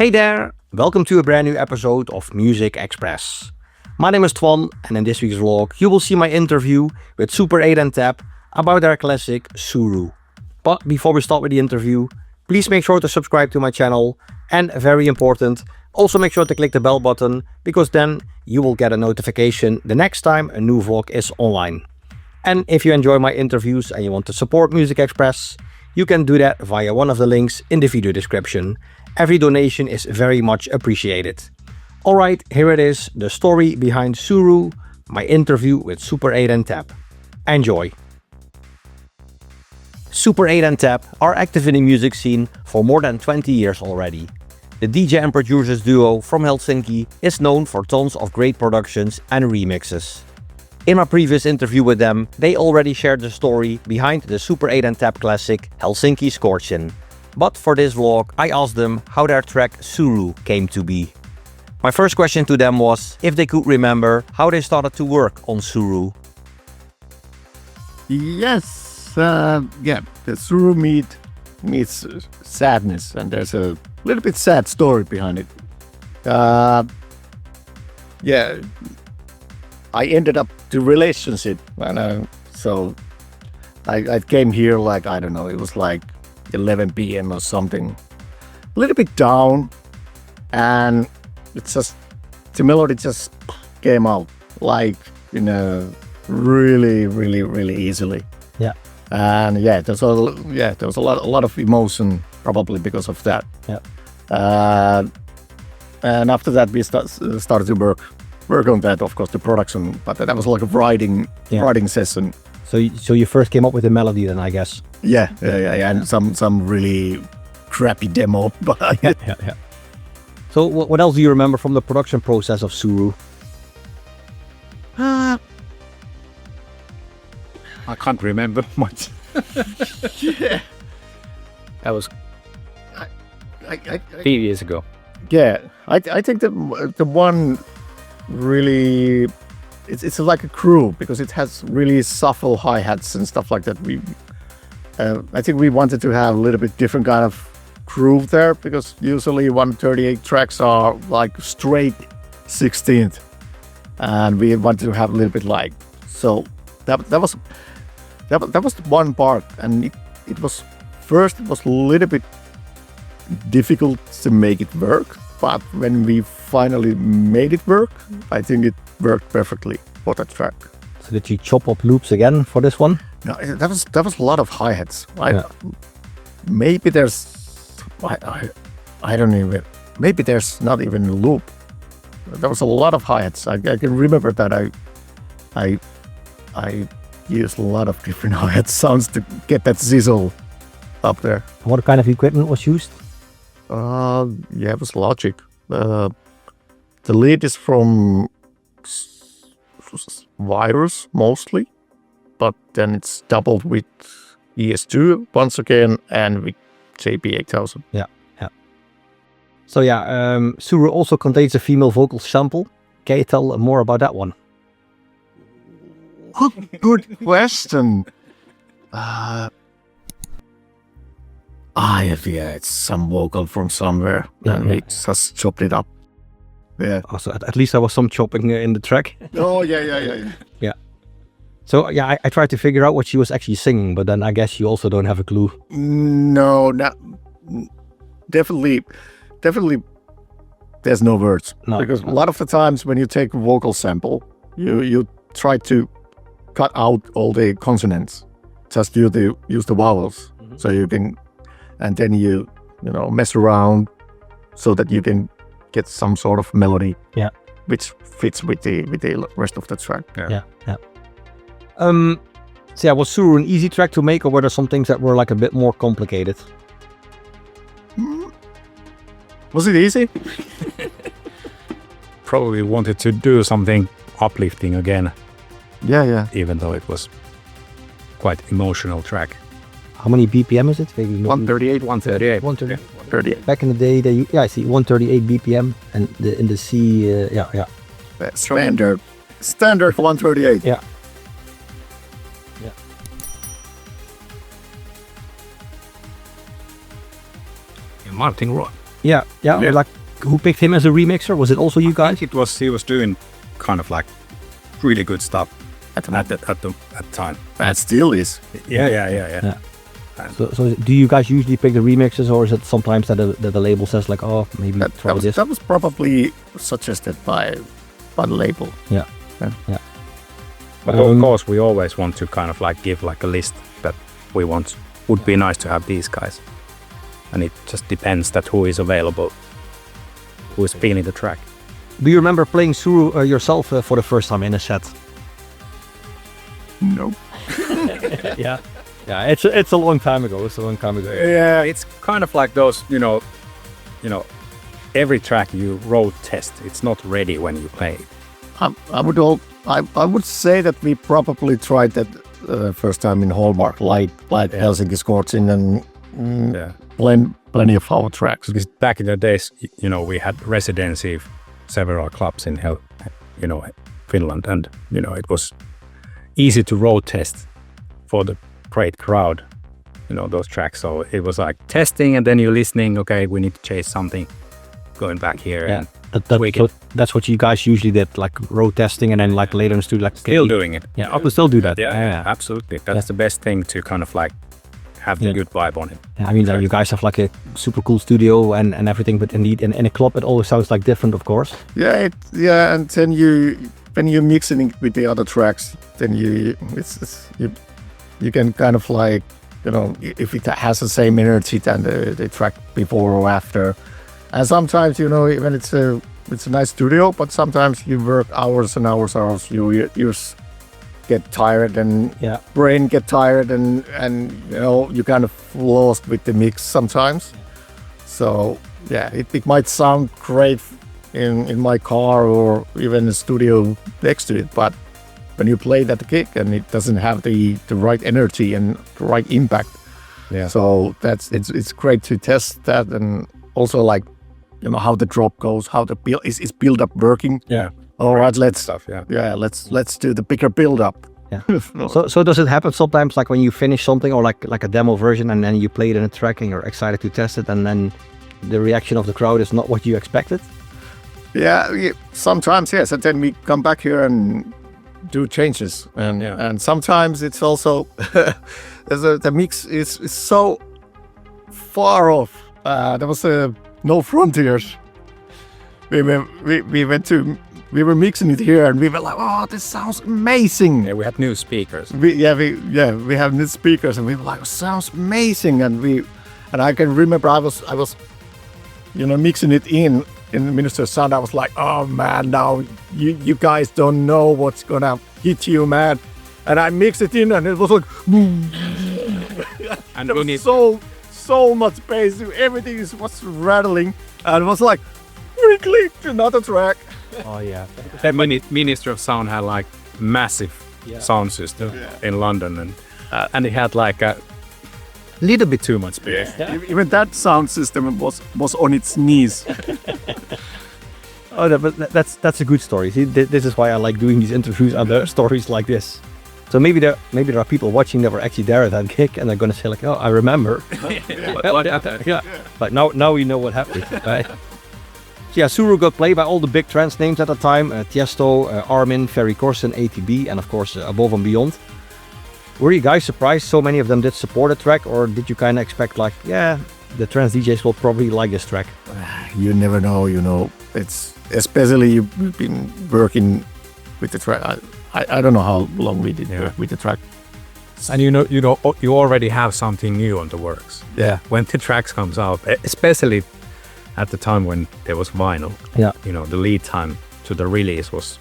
Hey there, welcome to a brand new episode of Muzikxpress. My name is Twan, and in this week's vlog you will see my interview with Super8 and Tab about their classic Suru. But before we start with the interview, please make sure to subscribe to my channel, and very important, also make sure to click the bell button, because then you will get a notification the next time a new vlog is online. And if you enjoy my interviews and you want to support Muzikxpress, you can do that via one of the links in the video description. Every donation is very much appreciated. Alright, here it is, the story behind Suru, my interview with Super8 and Tab. Enjoy! Super8 and Tab are active in the music scene for more than 20 years already. The DJ and producers duo from Helsinki is known for tons of great productions and remixes. In my previous interview with them, they already shared the story behind the Super8 and Tab classic Helsinki Scorchin. But for this vlog, I asked them how their track Suru came to be. My first question to them was if they could remember how they started to work on Suru. Yes, the Suru meets sadness, and there's a little bit sad story behind it. I ended up the relationship, and so I came here like, I don't know, it was like 11 p.m. or something, a little bit down, and the melody just came out like, really easily. Yeah. And there was a lot of emotion, probably because of that. Yeah. And after that we started to work on that, of course, the production, but that was like a writing session. So you first came up with the melody then, I guess? Yeah, and some really crappy demo. But yeah. So what else do you remember from the production process of Suru? I can't remember much. Yeah. That was I few years ago. Yeah, I think the one really it's like a groove, because it has really shuffle hi-hats and stuff like that. I think we wanted to have a little bit different kind of groove there, because usually 138 tracks are like straight 16th, and we wanted to have a little bit like, so that was the one part, and it was a little bit difficult to make it work, but when we finally made it work, I think it worked perfectly for that track. So did you chop up loops again for this one? No, that was a lot of hi-hats. Maybe there's I don't even, maybe there's not even a loop. There was a lot of hi-hats. I can remember that I used a lot of different hi-hat sounds to get that sizzle up there. What kind of equipment was used? It was Logic. The lead is from Virus mostly, but then it's doubled with ES2 once again, and with JP8000. Yeah. So Suru also contains a female vocal sample. Can you tell more about that one? Good question. It's some vocal from somewhere, and we just chopped it up. Yeah. Also, at least there was some chopping in the track. Oh yeah. Yeah. So I tried to figure out what she was actually singing, but then I guess you also don't have a clue. No, not definitely. There's no words, because a lot of the times when you take a vocal sample, you try to cut out all the consonants, just use the vowels, so you can, and then you mess around so that you can get some sort of melody, which fits with the rest of the track. Yeah. Was Suru an easy track to make, or were there some things that were like a bit more complicated? Was it easy? Probably wanted to do something uplifting again. Yeah. Even though it was quite emotional track. How many BPM is it? Maybe 138. 138. Back in the day, I see 138 BPM, and in the C, Standard 138. Yeah. Martin Yeah. Like, who picked him as a remixer? Was it also you I guys? think he was doing kind of like really good stuff At the at the time. That still is. Yeah. So do you guys usually pick the remixes, or is it sometimes that the label says like, oh, maybe try this? That was probably suggested by the label. Yeah. But of course, we always want to kind of like give like a list that we want. Would be nice to have these guys, and it just depends that who is available, who is feeling the track. Do you remember playing Suru yourself for the first time in a set? Nope. Yeah, it's a long time ago. Yeah, it's kind of like those, you know, every track you road test. It's not ready when you play. I would say that we probably tried that first time in Hallmark, like Helsinki Scorchin and plenty of our tracks. Because back in the days, you know, we had residency several clubs in Finland, and you know, it was easy to road test for the great crowd, you know, those tracks. So it was like testing, and then you're listening. Okay, we need to chase something, going back here. Yeah, and so that's what you guys usually did, like road testing, and then like later in the studio, like still doing it. Yeah, I could still do that. Yeah, absolutely. That's the best thing, to kind of like have the good vibe on it. Yeah, I mean, you guys have like a super cool studio and everything, but indeed in a club it always sounds like different, of course. Yeah, and then when you're mixing it with the other tracks, then you can kind of like, you know, if it has the same energy than the track before or after. And sometimes, you know, even it's a nice studio, but sometimes you work hours and hours. You get tired, and brain get tired, and you know, you kind of lost with the mix sometimes. So yeah, it might sound great in my car or even the studio next to it, but when you play that gig and it doesn't have the right energy and the right impact, so it's great to test that, and also like, you know, how the drop goes, how the build is build up working. Yeah. All right, let's do the bigger build up. Yeah. So does it happen sometimes, like when you finish something or like a demo version, and then you play it in a track and you're excited to test it, and then the reaction of the crowd is not what you expected? Yeah, sometimes yes, and then we come back here and do changes, and sometimes it's also the mix is so far off. There was no frontiers. We were mixing it here, and we were like, "Oh, this sounds amazing!" Yeah, we had new speakers. We have new speakers, and we were like, "Sounds amazing!" And I can remember I was, you know, mixing it in the Minister's Sound. I was like, "Oh man, now you guys don't know what's gonna hit you, man!" And I mixed it in, and it was like, and there was so much bass. Everything was rattling, and it was like, we clicked another track. Oh yeah. That Ministry of Sound had like massive sound system in London, and it had like a little bit too much bass. Yeah. Even that sound system was on its knees. But that's a good story. See, this is why I like doing these interviews and the stories like this. So maybe there are people watching that were actually there at that gig, and they're gonna say like, "Oh, I remember." What happened? Yeah. But now we know what happened, right? So yeah, Suru got played by all the big trance names at the time: Tiesto, Armin, Ferry Corsten, ATB, and of course Above and Beyond. Were you guys surprised so many of them did support the track, or did you kind of expect like, yeah, the trance DJs will probably like this track? You never know, you know. It's especially you've been working with the track. I don't know how long we did work with the track. And you already have something new on the works. Yeah. When the tracks comes out, especially at the time when there was vinyl. Yeah. You know, the lead time to the release was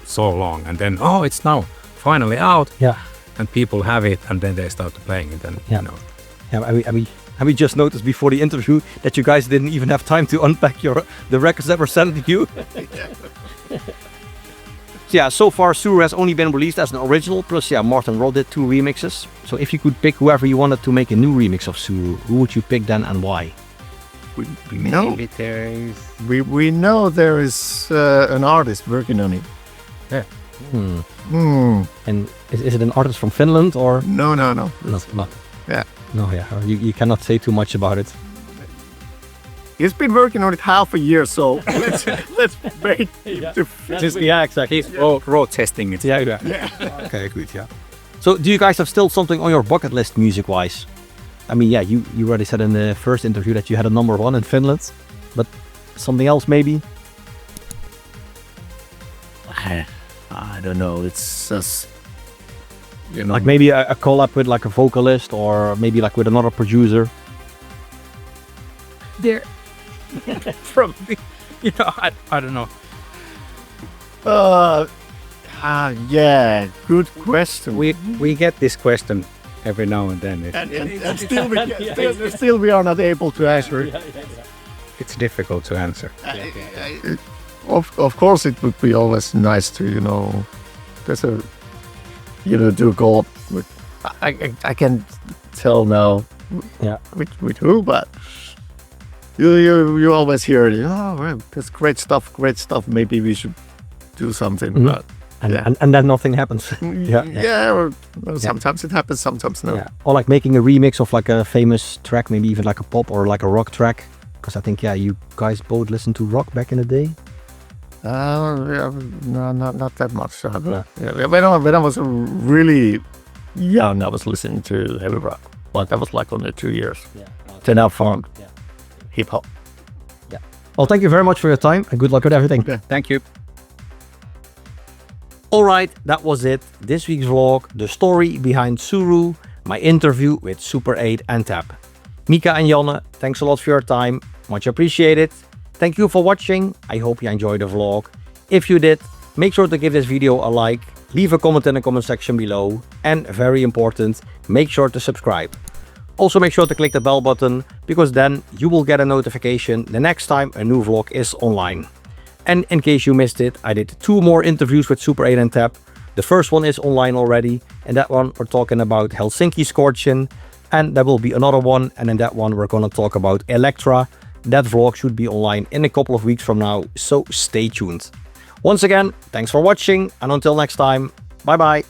so long, and then it's now finally out. Yeah. And people have it, and then they start playing it, and you know. Yeah. Have we just noticed before the interview that you guys didn't even have time to unpack the records that were sent to you? So far Suru has only been released as an original, plus Martin Rod did 2 remixes. So if you could pick whoever you wanted to make a new remix of Suru, who would you pick then and why? We know there is an artist working on it. Yeah. And is it an artist from Finland or? No. Not. Yeah. No, yeah. You cannot say too much about it. He's been working on it half a year, so let's wait to finish. Yeah, exactly. He's road testing it. Yeah. Okay, good. Yeah. So, do you guys have still something on your bucket list, music-wise? I mean, yeah, you already said in the first interview that you had a number 1 in Finland, but something else maybe? I don't know. It's just, you know, Like maybe a collab with like a vocalist, or maybe like with another producer. There, probably, I don't know. yeah, good question. We get this question every now and then. and still we are not able to answer it. It's difficult to answer. Of course, it would be always nice to, do a collab with. I can tell now. Yeah. With who, but you always hear it. Oh, right, that's great stuff. Maybe we should do something. Mhm. But And then nothing happens. Sometimes it happens, sometimes no. Yeah. Or like making a remix of like a famous track, maybe even like a pop or like a rock track. Because I think, you guys both listened to rock back in the day. No, not that much. No. Yeah, when I was really young, I was listening to heavy rock, but that was like only 2 years. Yeah. Then I found Yeah. hip hop. Well, thank you very much for your time and good luck with everything. Yeah. Thank you. Alright, that was it. This week's vlog, the story behind Suru, my interview with Super8 and Tab. Miika and Janne, thanks a lot for your time. Much appreciated. Thank you for watching. I hope you enjoyed the vlog. If you did, make sure to give this video a like, leave a comment in the comment section below, and very important, make sure to subscribe. Also make sure to click the bell button, because then you will get a notification the next time a new vlog is online. And in case you missed it, I did 2 more interviews with Super8 and Tab. The first one is online already, and that one we're talking about Helsinki Scorchin, and there will be another one, and in that one we're gonna talk about Electra. That vlog should be online in a couple of weeks from now, so stay tuned. Once again, thanks for watching, and until next time, bye bye.